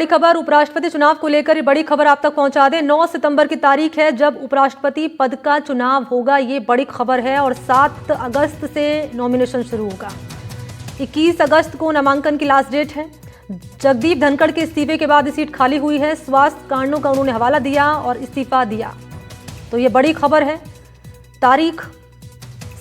बड़ी खबर उपराष्ट्रपति चुनाव को लेकर ये बड़ी खबर आप तक पहुंचा दें। 9 सितंबर की तारीख है जब उपराष्ट्रपति पद का चुनाव होगा, ये बड़ी खबर है। और 7 अगस्त से नॉमिनेशन शुरू होगा। 21 अगस्त को नामांकन की लास्ट डेट है। जगदीप धनखड़ के इस्तीफे के बाद ये सीट खाली हुई है। स्वास्थ्य कारणों का उन्होंने हवाला दिया और इस्तीफा दिया, तो ये बड़ी खबर है। तारीख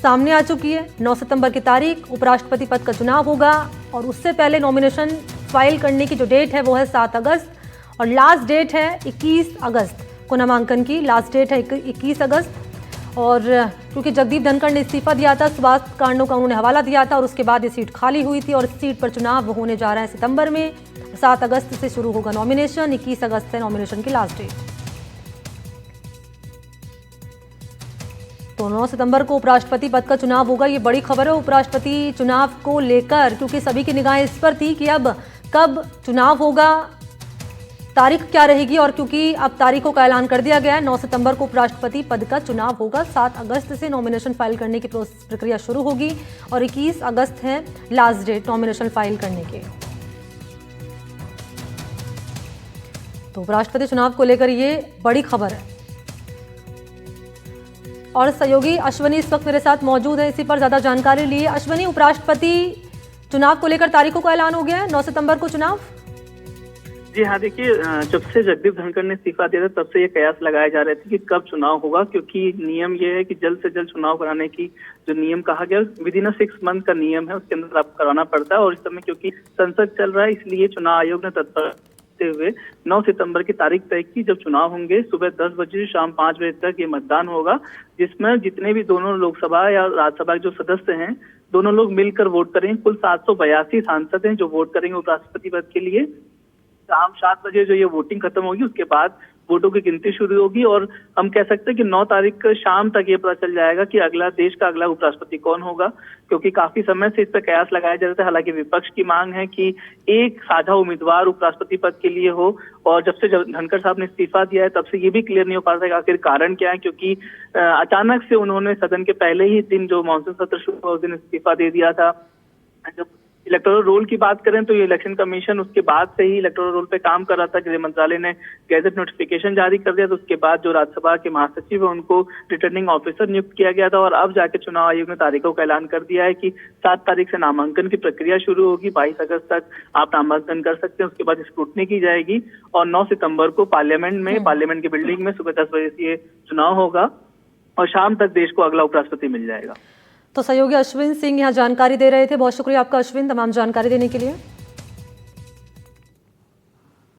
सामने आ चुकी है। 9 सितंबर की तारीख उपराष्ट्रपति पद का चुनाव होगा और उससे पहले नॉमिनेशन फाइल करने की जो डेट है वो है 7 अगस्त और लास्ट डेट है 21 अगस्त को। नामांकन की लास्ट डेट है 21 अगस्त। और क्योंकि जगदीप धनखड़ ने इस्तीफा दिया था, स्वास्थ्य कारणों का उन्होंने हवाला दिया था और उसके बाद ये सीट खाली हुई थी और इस सीट पर चुनाव होने जा रहा है सितंबर में। 7 अगस्त से शुरू होगा नॉमिनेशन, 21 अगस्त है नॉमिनेशन की लास्ट डेट। तो 9 सितंबर को उपराष्ट्रपति पद का चुनाव होगा, ये बड़ी खबर है उपराष्ट्रपति चुनाव को लेकर, क्योंकि सभी की निगाहें इस पर थी कि अब कब चुनाव होगा, तारीख क्या रहेगी। और क्योंकि अब तारीखों का ऐलान कर दिया गया है, 9 सितंबर को उपराष्ट्रपति पद का चुनाव होगा। 7 अगस्त से नॉमिनेशन फाइल करने की प्रक्रिया शुरू होगी और 21 अगस्त है लास्ट डेट नॉमिनेशन फाइल करने के। तो उपराष्ट्रपति चुनाव को लेकर ये बड़ी खबर है। और सहयोगी अश्वनी इस वक्त मेरे साथ मौजूद है इसी पर ज्यादा जानकारी लिए। अश्वनी, उपराष्ट्रपति चुनाव को लेकर तारीखों का ऐलान हो गया है, 9 सितंबर को चुनाव। जी हाँ, देखिए, जब से जगदीप धनखड़ ने इस्तीफा दिया था तब से ये कयास लगाए जा रहे थे कि कब चुनाव होगा, क्योंकि नियम ये है कि जल्द से जल्द चुनाव कराने की जो नियम कहा गया विद इन 6 मंथ का नियम है, उसके अंदर आपको करवाना पड़ता है। और इस समय क्योंकि संसद चल रहा है, इसलिए चुनाव आयोग ने तत्पर हुए 9 सितंबर की तारीख तय की, जब चुनाव होंगे सुबह 10 बजे शाम 5 बजे तक ये मतदान होगा, जिसमें जितने भी दोनों लोकसभा या राज्यसभा के जो सदस्य हैं दोनों लोग मिलकर वोट करेंगे। कुल 782 सांसद हैं जो वोट करेंगे उपराष्ट्रपति पद के लिए। शाम 7 बजे जो ये वोटिंग खत्म होगी उसके बाद वोटों की गिनती शुरू होगी और हम कह सकते हैं कि 9 तारीख शाम तक ये पता चल जाएगा कि देश का अगला उपराष्ट्रपति कौन होगा, क्योंकि काफी समय से इस पर कयास लगाया जा रहा था। हालांकि विपक्ष की मांग है कि एक साझा उम्मीदवार उपराष्ट्रपति पद के लिए हो, और जब से धनखड़ साहब ने इस्तीफा दिया है तब से ये भी क्लियर नहीं हो पा रहा है आखिर कारण क्या है, क्योंकि अचानक से उन्होंने सदन के पहले ही दिन जो मानसून सत्र शुरू हुआ उस दिन इस्तीफा दे दिया था। जब इलेक्टोरल रोल की बात करें तो ये इलेक्शन कमीशन उसके बाद से ही इलेक्टोरल रोल पे काम कर रहा था। गृह मंत्रालय ने गैजेट नोटिफिकेशन जारी कर दिया, तो उसके बाद जो राज्यसभा के महासचिव है उनको रिटर्निंग ऑफिसर नियुक्त किया गया था। और अब जाके चुनाव आयोग ने तारीखों का ऐलान कर दिया है कि 7 तारीख से नामांकन की प्रक्रिया शुरू होगी। 22 अगस्त तक आप नामांकन कर सकते हैं, उसके बाद स्क्रूटनी की जाएगी और 9 सितंबर को पार्लियामेंट की बिल्डिंग में सुबह 10 बजे से ये चुनाव होगा और शाम तक देश को अगला उपराष्ट्रपति मिल जाएगा। तो सहयोगी अश्विन सिंह यहाँ जानकारी दे रहे थे। बहुत शुक्रिया आपका अश्विन, तमाम जानकारी देने के लिए।